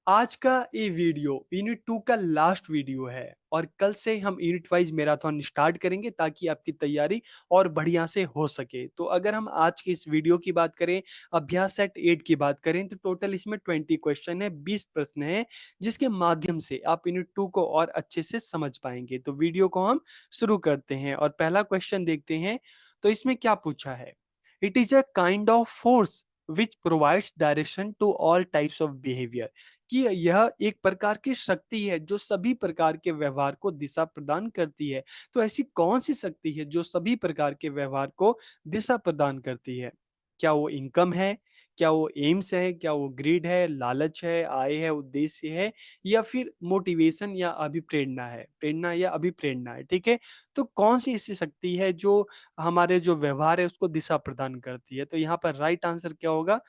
आज का ये वीडियो यूनिट 2 का लास्ट वीडियो है और कल से हम यूनिट वाइज मैराथन स्टार्ट करेंगे ताकि आपकी तैयारी और बढ़िया से हो सके। तो अगर हम आज की इस वीडियो की बात करें, अभ्यास सेट 8 की बात करें तो टोटल इसमें 20 क्वेश्चन है, 20 प्रश्न है जिसके माध्यम से आप यूनिट 2 को और अच्छे से समझ पाएंगे। तो वीडियो को हम शुरू करते हैं और पहला क्वेश्चन देखते हैं। तो इसमें क्या पूछा है? It is a kind of force which provides direction to all types of behaviour, कि यह एक प्रकार की शक्ति है जो सभी प्रकार के व्यवहार को दिशा प्रदान करती है। तो ऐसी कौन सी शक्ति है जो सभी प्रकार के व्यवहार को दिशा प्रदान करती है? क्या वो इनकम है? क्या वो एम्स है? क्या वो ग्रीड है, लालच है, आय है, उद्देश्य है, या फिर मोटिवेशन या अभिप्रेरणा है? प्रेरणा या अभिप्रेरणा है, ठीक है। तो कौन सी ऐसी शक्ति है जो हमारे जो व्यवहार है उसको दिशा प्रदान करती है? तो यहाँ पर राइट आंसर क्या होगा?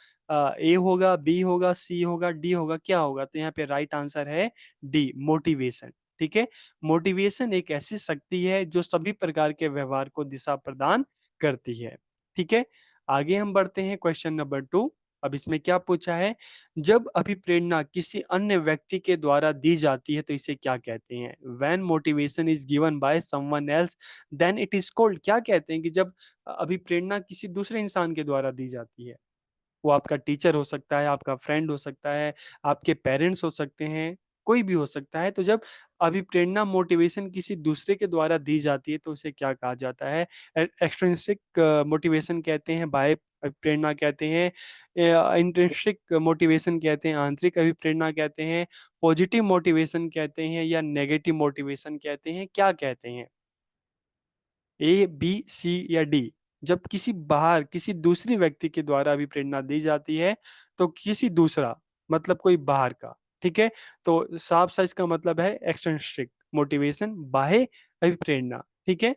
ए होगा, बी होगा, सी होगा, डी होगा, क्या होगा? तो यहाँ पे राइट आंसर है डी, मोटिवेशन। ठीक है। मोटिवेशन एक ऐसी शक्ति है जो सभी प्रकार के व्यवहार को दिशा प्रदान करती है। ठीक है। आगे हम बढ़ते हैं क्वेश्चन नंबर 2। अब इसमें क्या पूछा है? जब अभिप्रेरणा किसी अन्य व्यक्ति के द्वारा दी जाती है तो इसे क्या कहते हैं? When motivation is given by someone else then it is called, क्या कहते हैं कि जब अभिप्रेरणा किसी दूसरे इंसान के द्वारा दी जाती है? वो आपका टीचर हो सकता है, आपका फ्रेंड हो सकता है, आपके पेरेंट्स हो सकते हैं, कोई भी हो सकता है। तो जब अभिप्रेरणा मोटिवेशन किसी दूसरे के द्वारा दी जाती है तो उसे क्या कहा जाता है? एक्सट्रिंसिक मोटिवेशन कहते हैं, बाह्य अभिप्रेरणा कहते हैं, इंट्रिंसिक मोटिवेशन कहते हैं, आंतरिक अभिप्रेरणा कहते हैं, पॉजिटिव मोटिवेशन कहते हैं, या नेगेटिव मोटिवेशन कहते हैं, क्या कहते हैं? ए, बी, सी या डी? जब किसी बाहर किसी दूसरे व्यक्ति के द्वारा भी प्रेरणा दी जाती है तो किसी दूसरा, मतलब कोई बाहर का, ठीक है। तो साफ सा इसका मतलब है एक्सट्रिंसिक मोटिवेशन, बाह्य अभिप्रेरणा। ठीक है।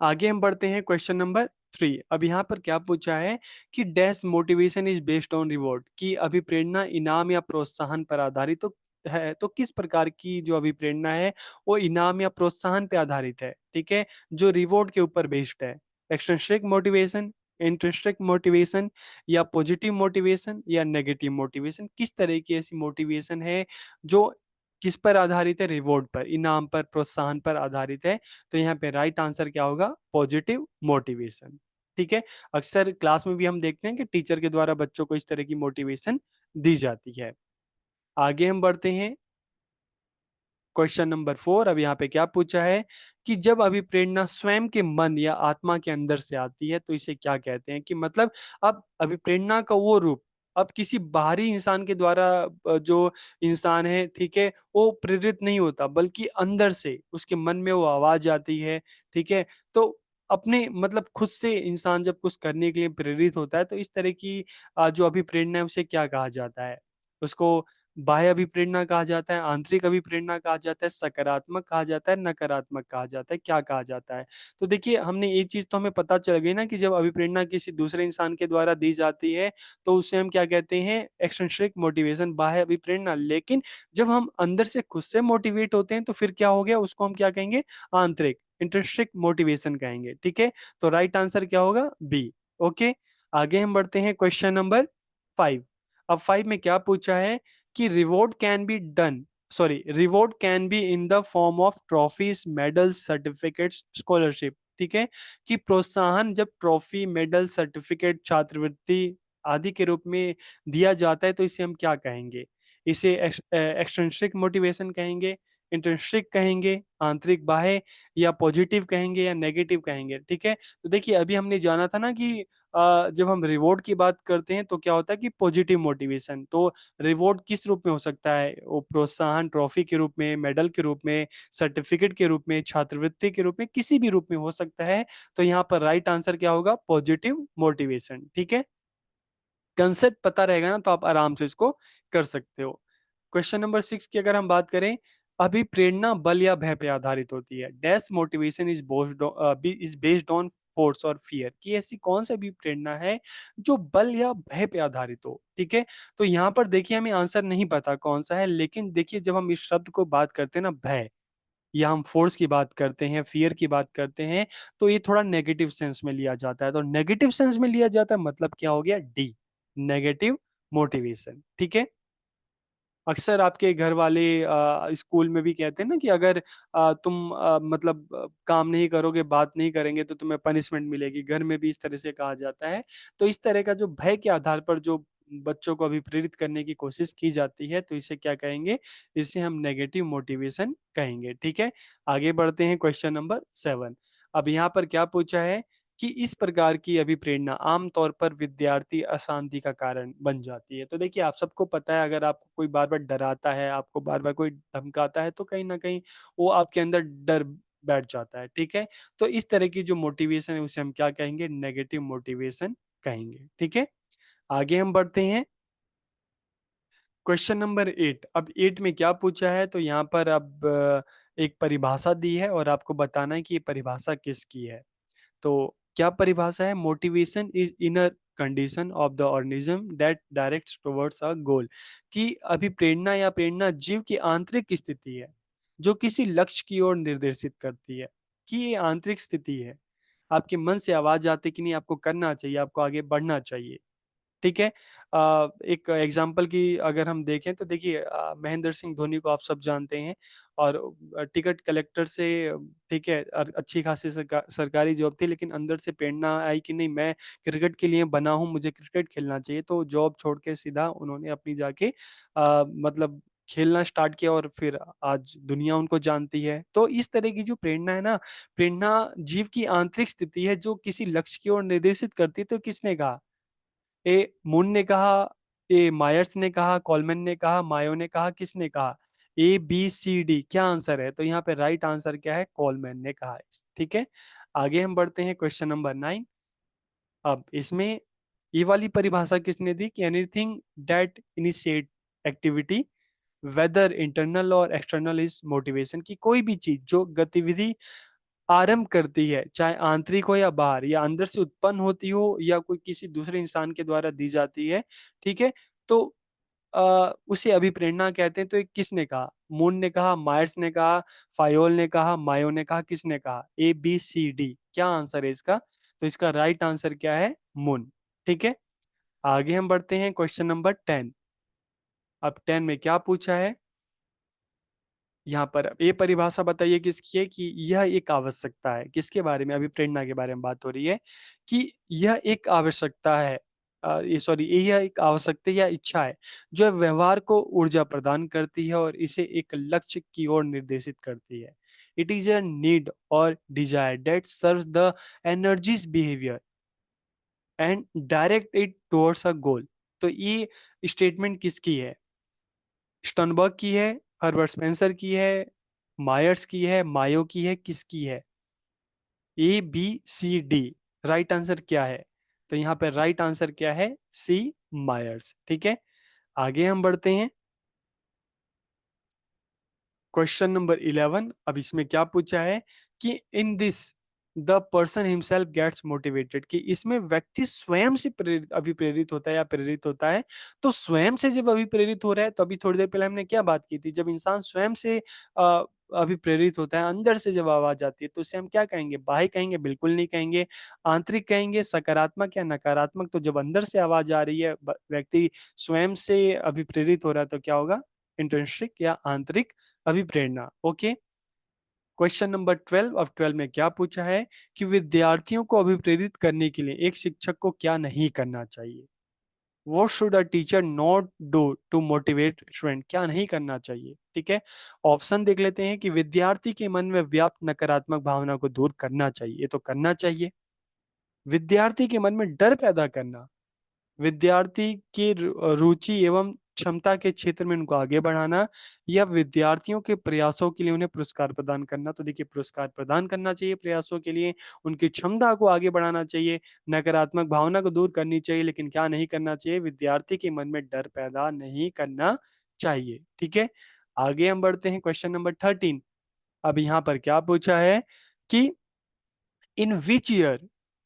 आगे हम बढ़ते हैं क्वेश्चन नंबर 3। अब यहाँ पर क्या पूछा है कि dash motivation is based on reward, की अभिप्रेरणा इनाम या प्रोत्साहन पर आधारित तो है। तो किस प्रकार की जो अभिप्रेरणा है वो इनाम या प्रोत्साहन पे आधारित है? ठीक है, जो रिवॉर्ड के ऊपर बेस्ड है। एक्सट्रिंसिक मोटिवेशन, इंट्रिंसिक मोटिवेशन, या पॉजिटिव मोटिवेशन, या नेगेटिव मोटिवेशन? किस तरह की ऐसी मोटिवेशन है जो किस पर आधारित है? रिवॉर्ड पर, इनाम पर, प्रोत्साहन पर आधारित है। तो यहाँ पे राइट आंसर क्या होगा? Positive motivation. ठीक है। अक्सर क्लास में भी हम देखते हैं कि टीचर के द्वारा बच्चों को इस तरह की मोटिवेशन दी जाती है। आगे हम बढ़ते हैं क्वेश्चन नंबर 4। अब यहाँ पे क्या पूछा है कि जब अभिप्रेरणा स्वयं के मन या आत्मा के अंदर से आती है तो इसे क्या कहते हैं? कि मतलब अब अभिप्रेरणा का वो रूप अब किसी बाहरी इंसान के द्वारा जो इंसान है, ठीक है, वो प्रेरित नहीं होता बल्कि अंदर से उसके मन में वो आवाज आती है। ठीक है। तो अपने मतलब खुद से इंसान जब कुछ करने के लिए प्रेरित होता है तो इस तरह की जो अभिप्रेरणा है उसे क्या कहा जाता है? उसको बाह्य अभिप्रेरणा कहा जाता है, आंतरिक अभिप्रेरणा कहा जाता है, सकारात्मक कहा जाता है, नकारात्मक कहा जाता है, क्या कहा जाता है? तो देखिए, हमने ये चीज़ तो हमें पता चल गई ना कि जब अभिप्रेरणा किसी दूसरे इंसान के द्वारा दी जाती है, तो उसे हम क्या कहते हैं? एक्सट्रिंसिक मोटिवेशन, बाह्य अभिप्रेरणा। लेकिन जब हम अंदर से खुद से मोटिवेट होते हैं, तो फिर क्या हो गया? उसको हम क्या कहेंगे? आंतरिक, इंट्रिंसिक मोटिवेशन कहेंगे। ठीक है? तो राइट आंसर क्या होगा? बी। ओके? आगे हम बढ़ते हैं क्वेश्चन नंबर 5। अब 5 में क्या पूछा है कि reward can be in the form of trophies, medals, certificates, scholarship. ठीक है, कि प्रोत्साहन जब ट्रॉफी, मेडल, सर्टिफिकेट, छात्रवृत्ति आदि के रूप में दिया जाता है तो इसे हम क्या कहेंगे? इसे एक्सट्रिंसिक मोटिवेशन कहेंगे, इंट्रिंसिक कहेंगे, आंतरिक बाह्य, या पॉजिटिव कहेंगे, या नेगेटिव कहेंगे? ठीक है। तो देखिए, अभी हमने जाना था ना कि जब हम रिवॉर्ड की बात करते हैं तो क्या होता है कि पॉजिटिव मोटिवेशन। तो रिवॉर्ड किस रूप में हो सकता है? वो प्रोत्साहन ट्रॉफी के रूप में, मेडल के रूप में, सर्टिफिकेट के रूप में, छात्रवृत्ति के रूप में, किसी भी रूप में हो सकता है। तो यहाँ पर राइट आंसर क्या होगा? Positive motivation. ठीक है। कंसेप्ट पता रहेगा ना तो आप आराम से इसको कर सकते हो। क्वेश्चन नंबर 6 की अगर हम बात करें, अभी प्रेरणा बल या भय पे आधारित होती है। Dash motivation is based on force और फियर, कि ऐसी कौन सी भी प्रेरणा है जो बल या भय पे आधारित हो? ठीक है। तो यहाँ पर देखिए, हमें आंसर नहीं पता कौन सा है, लेकिन देखिए, जब हम इस शब्द को बात करते हैं ना, भय, या हम फोर्स की बात करते हैं, फियर की बात करते हैं, तो ये थोड़ा नेगेटिव सेंस में लिया जाता है। तो नेगेटिव सेंस में लिया जाता है, मतलब क्या हो गया? D, negative motivation. ठीक है। अक्सर आपके घर वाले स्कूल में भी कहते हैं ना कि अगर तुम मतलब काम नहीं करोगे, बात नहीं करेंगे तो तुम्हें पनिशमेंट मिलेगी। घर में भी इस तरह से कहा जाता है। तो इस तरह का जो भय के आधार पर जो बच्चों को अभी प्रेरित करने की कोशिश की जाती है, तो इसे क्या कहेंगे? इसे हम नेगेटिव मोटिवेशन कहेंगे। ठीक है, आगे बढ़ते हैं। Question number 7। अब यहाँ पर क्या पूछा है कि इस प्रकार की अभिप्रेरणा आमतौर पर विद्यार्थी अशांति का कारण बन जाती है। तो देखिए, आप सबको पता है, अगर आपको कोई बार बार डराता है, आपको बार बार कोई धमकाता है, तो कहीं ना कहीं वो आपके अंदर डर बैठ जाता है। ठीक है, तो इस तरह की जो मोटिवेशन है उसे हम क्या कहेंगे? नेगेटिव मोटिवेशन कहेंगे। ठीक है, आगे हम बढ़ते हैं। Question number 8। अब 8 में क्या पूछा है? तो यहाँ पर अब एक परिभाषा दी है और आपको बताना है कि ये परिभाषा किसकी है। तो क्या परिभाषा है? Motivation is inner condition of the organism that directs towards a goal. कि अभिप्रेरणा या प्रेरणा जीव की आंतरिक स्थिति है जो किसी लक्ष्य की ओर निर्देशित करती है। कि ये आंतरिक स्थिति है, आपके मन से आवाज आती है कि नहीं, आपको करना चाहिए, आपको आगे बढ़ना चाहिए। ठीक है, एक एग्जाम्पल की अगर हम देखें तो देखिए, महेंद्र सिंह धोनी को आप सब जानते हैं। और टिकट कलेक्टर से, ठीक है, अच्छी खासी सरकारी जॉब थी, लेकिन अंदर से प्रेरणा आई कि नहीं, मैं क्रिकेट के लिए बना हूं, मुझे क्रिकेट खेलना चाहिए। तो जॉब छोड़ के सीधा उन्होंने अपनी जाके मतलब खेलना स्टार्ट किया और फिर आज दुनिया उनको जानती है। तो इस तरह की जो प्रेरणा है ना, प्रेरणा जीव की आंतरिक स्थिति है जो किसी लक्ष्य की ओर निर्देशित करती है। तो किसने कहा? ए मून ने कहा, ए मायर्स ने कहा, कॉलमैन ने कहा, मायो ने कहा, किसने कहा? ABCD क्या आंसर है? तो यहाँ पे राइट आंसर क्या है? कॉलमैन ने कहा है। ठीक है, आगे हम बढ़ते हैं। Question number 9। अब इसमें ये वाली परिभाषा किसने दी कि anything that initiate activity weather internal और एक्सटर्नल इज मोटिवेशन। की कोई भी चीज जो गतिविधि आरंभ करती है, चाहे आंतरिक हो या बाहर, या अंदर से उत्पन्न होती हो या कोई किसी दूसरे इंसान के द्वारा दी जाती है। ठीक है, तो उसे अभिप्रेरणा कहते हैं। तो ये किसने कहा? मून ने कहा, मायर्स ने कहा, फायोल ने कहा, मायो ने कहा, किसने कहा? ABCD क्या आंसर है इसका? तो इसका राइट आंसर क्या है? मून। ठीक है, आगे हम बढ़ते हैं। Question number 10। अब 10 में क्या पूछा है? यहाँ पर ये परिभाषा बताइए किसकी है? कि यह एक आवश्यकता है। किसके बारे में? अभी प्रेरणा के बारे में बात हो रही है कि यह एक आवश्यकता है, ये सॉरी, यह एक आवश्यकता या इच्छा है जो व्यवहार को ऊर्जा प्रदान करती है और इसे एक लक्ष्य की ओर निर्देशित करती है। इट इज अ नीड और desire that serves the energies behaviour and direct it towards a goal. तो ये स्टेटमेंट किसकी है? स्टनबर्ग की है, हर्बर्ट स्पेंसर की है, मायर्स की है, मायो की है, किसकी है? ABCD। राइट आंसर क्या है? तो यहाँ पे राइट आंसर क्या है? C, Myers. ठीक है, आगे हम बढ़ते हैं। Question number 11। अब इसमें क्या पूछा है कि in this the person himself gets motivated. कि इसमें व्यक्ति स्वयं से प्रेरित, अभिप्रेरित होता है या प्रेरित होता है। तो स्वयं से जब अभिप्रेरित हो रहा है, तो अभी थोड़ी देर पहले हमने क्या बात की थी? जब इंसान स्वयं से अभिप्रेरित होता है, अंदर से जब आवाज आती है, तो उसे हम क्या कहेंगे? बाह्य कहेंगे? बिल्कुल नहीं कहेंगे। आंतरिक कहेंगे? सकारात्मक या नकारात्मक? तो जब अंदर से आवाज आ रही है, व्यक्ति स्वयं से अभिप्रेरित हो रहा है, तो क्या होगा? इंट्रिंसिक या आंतरिक अभिप्रेरणा। Okay, question number 12। अब 12 में क्या पूछा है कि विद्यार्थियों को अभिप्रेरित करने के लिए एक शिक्षक को क्या नहीं करना चाहिए? What should a teacher not do to motivate student? क्या नहीं करना चाहिए? ठीक है, ऑप्शन देख लेते हैं। कि विद्यार्थी के मन में व्याप्त नकारात्मक भावना को दूर करना चाहिए, ये तो करना चाहिए। विद्यार्थी के मन में डर पैदा करना, विद्यार्थी की रुचि एवं क्षमता के क्षेत्र में उनको आगे बढ़ाना, या विद्यार्थियों के प्रयासों के लिए उन्हें पुरस्कार प्रदान करना। तो देखिए, पुरस्कार प्रदान करना चाहिए प्रयासों के लिए, उनकी क्षमता को आगे बढ़ाना चाहिए, नकारात्मक भावना को दूर करनी चाहिए, लेकिन क्या नहीं करना चाहिए? विद्यार्थी के मन में डर पैदा नहीं करना चाहिए। ठीक है, आगे हम बढ़ते हैं। Question number 13। अब यहाँ पर क्या पूछा है कि in which year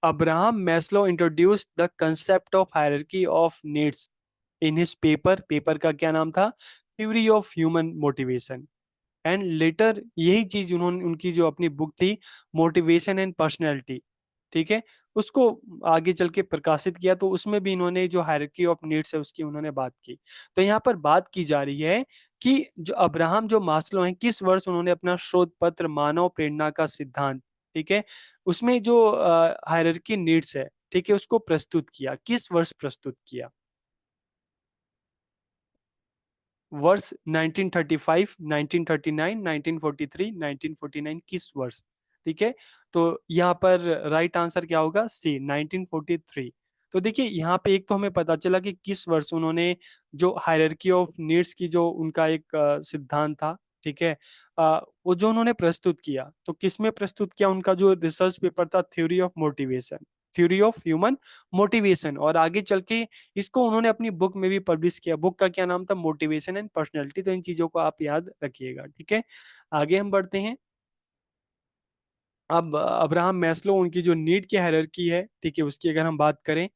Abraham Maslow introduced the concept of hierarchy of needs in his paper का क्या नाम था? Theory of human motivation. And later यही चीज उन्होंने, उनकी जो अपनी बुक थी, मोटिवेशन एंड पर्सनैलिटी, ठीक है, उसको आगे चल के प्रकाशित किया, तो उसमें भी इन्होंने जो हायरार्की ऑफ नीड्स है उसकी उन्होंने बात की। तो यहाँ पर बात की जा रही है कि जो अब्राहम जो मास्लो हैं, किस वर्ष उन्होंने अपना शोध पत्र मानव प्रेरणा का सिद्धांत, ठीक है, उसमें जो हायरार्की नीड्स है, ठीक है, उसको प्रस्तुत किया, किस वर्ष प्रस्तुत किया? वर्ष 1935, 1939, 1943, 1949, किस वर्ष? ठीक है, तो यहाँ पर राइट आंसर क्या होगा? सी, 1943। तो देखिए यहाँ पे एक तो हमें पता चला कि किस वर्ष उन्होंने जो हायरार्की ऑफ नीड्स की जो उनका एक सिद्धांत था, ठीक है, वो जो उन्होंने प्रस्तुत किया, तो किस में प्रस्तुत किया? उनका जो रिसर्च पेपर था, theory of motivation, theory of human motivation, और आगे चल के इसको उन्होंने अपनी बुक में भी पब्लिश किया। बुक का क्या नाम था? Motivation and personality. तो इन चीजों को आप याद रखिएगा, ठीक है। आगे हम बढ़ते हैं। अब अब्राहम मैस्लो उनकी जो नीड की हायरार्की है, ठीक है, उसकी अगर हम बात करें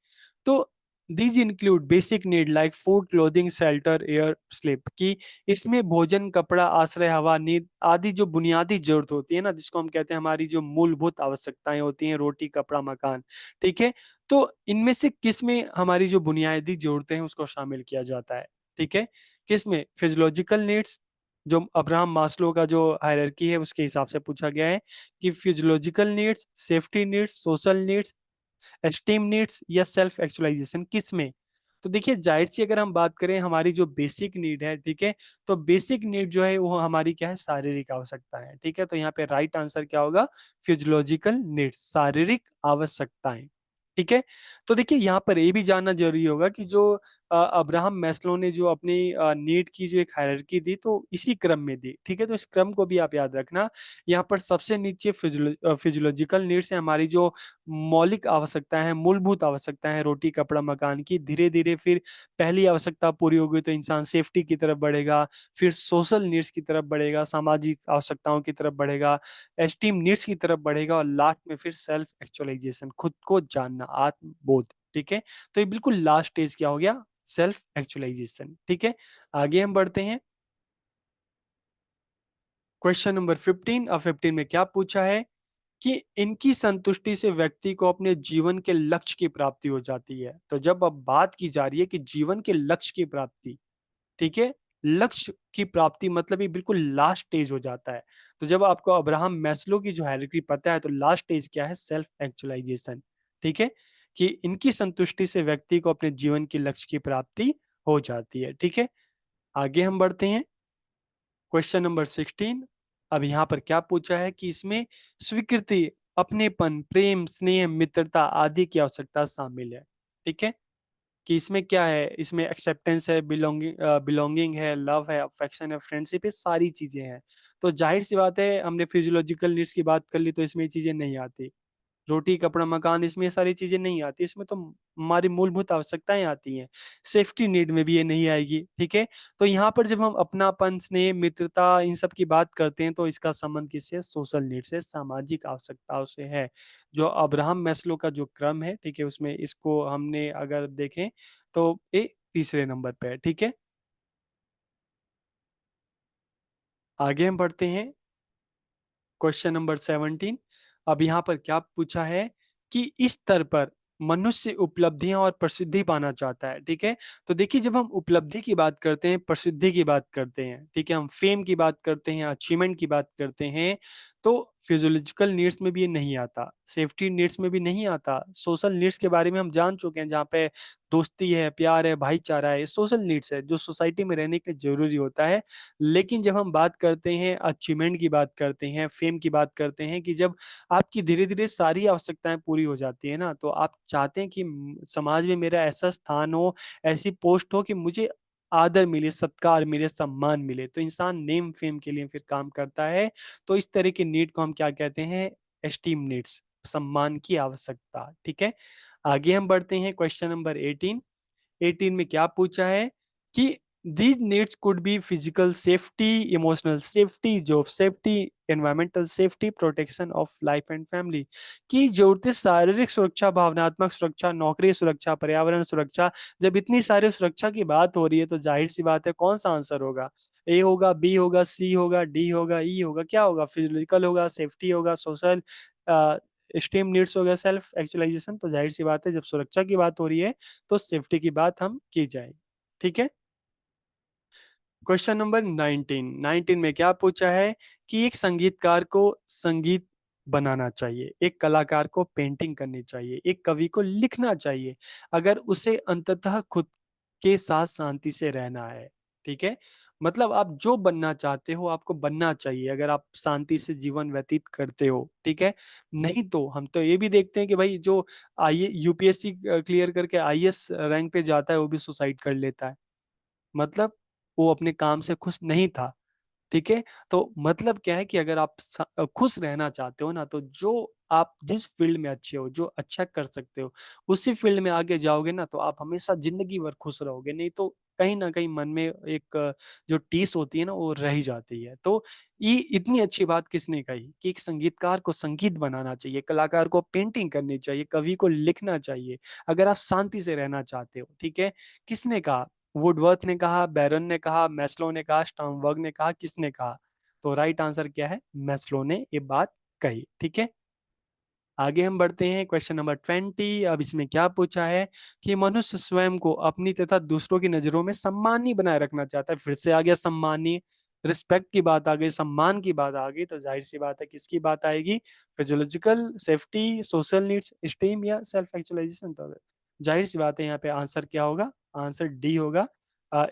तो these include basic need like food, clothing, shelter, air, sleep, की इसमें भोजन, कपड़ा, आश्रय, हवा, नींद आदि जो बुनियादी जरूरत होती है ना, जिसको हम कहते हैं हमारी जो मूलभूत आवश्यकताएं होती हैं, रोटी, कपड़ा, मकान, ठीक है, तो इनमें से किस में हमारी जो बुनियादी जरूरतें हैं उसको शामिल किया जाता है? ठीक है, किस में? फिजियोलॉजिकल नीड्स, जो अब्राहम मास्लो का जो हायरार्की है उसके हिसाब से पूछा गया है कि physiological needs, safety needs, social needs, esteem needs या सेल्फ एक्चुअलाइजेशन, किस में? तो देखिए जाहिर सी अगर हम बात करें हमारी जो बेसिक नीड है, ठीक है, तो बेसिक नीड जो है वो हमारी क्या है? शारीरिक आवश्यकता है, ठीक है, तो यहाँ पे राइट आंसर क्या होगा? फिजियोलॉजिकल नीड्स, शारीरिक आवश्यकताएं, ठीक है। तो देखिए यहाँ पर ये भी जानना जरूरी होगा कि जो अब्राहम मैस्लो ने जो अपनी नीड की जो एक हायरार्की दी, तो इसी क्रम में दी, ठीक है, तो इस क्रम को भी आप याद रखना। यहाँ पर सबसे नीचे फिजियोलॉजिकल नीड्स है, हमारी जो मौलिक आवश्यकताएं हैं, मूलभूत आवश्यकताएं हैं, रोटी, कपड़ा, मकान की। धीरे धीरे फिर पहली आवश्यकता पूरी होगी तो इंसान सेफ्टी की तरफ बढ़ेगा, फिर सोशल नीड्स की तरफ बढ़ेगा, सामाजिक आवश्यकताओं की तरफ बढ़ेगा, एस्टीम नीड्स की तरफ बढ़ेगा, और लास्ट में फिर सेल्फ एक्चुअलाइजेशन, खुद को जानना, आत्मबोध, ठीक है। तो ये बिल्कुल लास्ट स्टेज क्या हो गया? सेल्फ एक्चुअलाइजेशन, ठीक है। आगे हम बढ़ते हैं। Question number 15। अब 15 में क्या पूछा है कि इनकी संतुष्टि से व्यक्ति को अपने जीवन के लक्ष्य की प्राप्ति हो जाती है। तो जब अब बात की जा रही है कि जीवन के लक्ष्य की प्राप्ति, ठीक है, लक्ष्य की प्राप्ति मतलब ये बिल्कुल लास्ट स्टेज हो जाता है। तो जब आपको अब्राहम मैस्लो की जो हायरार्की पता है, तो लास्ट स्टेज क्या है? सेल्फ एक्चुअलाइजेशन, ठीक है, कि इनकी संतुष्टि से व्यक्ति को अपने जीवन के लक्ष्य की प्राप्ति हो जाती है, ठीक है। आगे हम बढ़ते हैं। Question number 16। अब यहाँ पर क्या पूछा है कि इसमें स्वीकृति, अपनेपन, प्रेम, स्नेह, मित्रता आदि की आवश्यकता शामिल है, ठीक है, कि इसमें क्या है? इसमें एक्सेप्टेंस है, बिलोंगिंग है, लव है, अफेक्शन है, फ्रेंडशिप है, सारी चीजें हैं। तो जाहिर सी बात है, हमने फिजियोलॉजिकल नीड्स की बात कर ली तो इसमें ये चीजें नहीं आती। रोटी, कपड़ा, मकान, इसमें ये सारी चीजें नहीं आती, इसमें तो हमारी मूलभूत आवश्यकताएं आती हैं। सेफ्टी नीड में भी ये नहीं आएगी, ठीक है। तो यहाँ पर जब हम अपनापन, स्नेह, मित्रता, इन सब की बात करते हैं तो इसका संबंध किससे? सोशल नीड से, सामाजिक आवश्यकताओं से है। जो अब्राहम मैस्लो का जो क्रम है, ठीक है, उसमें इसको हमने अगर देखें तो ये तीसरे नंबर पे है, ठीक है। आगे हम बढ़ते हैं। Question number 17। अब यहाँ पर क्या पूछा है कि इस स्तर पर मनुष्य उपलब्धियां और प्रसिद्धि पाना चाहता है, ठीक है। तो देखिए जब हम उपलब्धि की बात करते हैं, प्रसिद्धि की बात करते हैं, ठीक है, हम फेम की बात करते हैं, अचीवमेंट की बात करते हैं, तो फिजियोलॉजिकल नीड्स में भी ये नहीं आता, सेफ्टी नीड्स में भी नहीं आता, सोशल नीड्स के बारे में हम जान चुके हैं, जहाँ पे दोस्ती है, प्यार है, भाईचारा है, सोशल नीड्स है जो सोसाइटी में रहने के लिए जरूरी होता है। लेकिन जब हम बात करते हैं, अचीवमेंट की बात करते हैं, फेम की बात करते हैं, कि जब आपकी धीरे धीरे सारी आवश्यकताएं पूरी हो जाती है ना, तो आप चाहते हैं कि समाज में मेरा ऐसा स्थान हो, ऐसी पोस्ट हो कि मुझे आदर मिले, सत्कार मिले, सम्मान मिले, तो इंसान नेम फेम के लिए फिर काम करता है। तो इस तरह की नीड को हम क्या कहते हैं? एस्टीम नीड्स, सम्मान की आवश्यकता, ठीक है। आगे हम बढ़ते हैं। Question number 18। 18 में क्या पूछा है कि these needs could be physical safety, emotional safety, job safety, environmental safety, protection of life and family, की जरूरतें शारीरिक सुरक्षा, भावनात्मक सुरक्षा, नौकरी सुरक्षा, पर्यावरण सुरक्षा। जब इतनी सारी सुरक्षा की बात हो रही है तो जाहिर सी बात है कौन सा आंसर होगा? ए होगा, बी होगा, सी होगा, डी होगा, ई होगा, क्या होगा? फिजिकल होगा, सेफ्टी होगा, सोशल, स्टीम नीड्स हो गया सेल्फ एक्चुअलाइजेशन, तो जाहिर सी बात है जब सुरक्षा की बात हो रही है तो सेफ्टी की बात हम की जाए। ठीक है। क्वेश्चन नंबर 19 में क्या पूछा है कि एक संगीतकार को संगीत बनाना चाहिए, एक कलाकार को पेंटिंग करनी चाहिए, एक कवि को लिखना चाहिए, अगर उसे अंततः खुद के साथ शांति से रहना है। ठीक है। मतलब आप जो बनना चाहते हो आपको बनना चाहिए अगर आप शांति से जीवन व्यतीत करते हो। ठीक है। नहीं तो हम तो ये भी देखते हैं कि भाई जो आई यूपीएससी क्लियर करके आईएएस रैंक पे जाता है वो भी सुसाइड कर लेता है। मतलब वो अपने काम से खुश नहीं था। ठीक है। तो मतलब क्या है कि अगर आप खुश रहना चाहते हो ना तो जो आप जिस फील्ड में अच्छे हो जो अच्छा कर सकते हो उसी फील्ड में आगे जाओगे ना तो आप हमेशा जिंदगी भर खुश रहोगे। नहीं तो कहीं ना कहीं मन में एक जो टीस होती है ना वो रह ही जाती है। तो ये इतनी अच्छी बात किसने कही कि एक संगीतकार को संगीत बनाना चाहिए, कलाकार को पेंटिंग करनी चाहिए, कवि को लिखना चाहिए अगर आप शांति से रहना चाहते हो। ठीक है। किसने कहा? वुडवर्थ ने कहा, बैरन ने कहा, मैस्लो ने कहा, स्टर्नबर्ग ने कहा, किसने कहा? तो राइट आंसर क्या है? मैस्लो ने ये बात कही। ठीक है। आगे हम बढ़ते हैं क्वेश्चन नंबर 20। अब इसमें क्या पूछा है कि मनुष्य स्वयं को अपनी तथा दूसरों की नजरों में सम्मानी बनाए रखना चाहता है। फिर से आ गया सम्मानी, रिस्पेक्ट की बात आ गई, सम्मान की बात आ गई, तो जाहिर सी बात है किसकी बात आएगी? Physiological, safety, social needs, steam या सेल्फ एक्चुअलाइजेशन। तो जाहिर सी बात है यहाँ पे आंसर क्या होगा? आंसर डी होगा,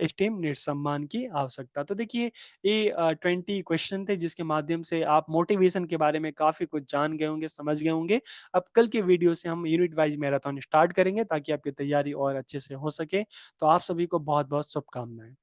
स्टीम नीड्स, सम्मान की आवश्यकता। तो देखिए ये 20 क्वेश्चन थे जिसके माध्यम से आप मोटिवेशन के बारे में काफी कुछ जान गए होंगे, समझ गए होंगे। अब कल के वीडियो से हम यूनिट वाइज मैराथन स्टार्ट करेंगे ताकि आपकी तैयारी और अच्छे से हो सके। तो आप सभी को बहुत बहुत शुभकामनाएं।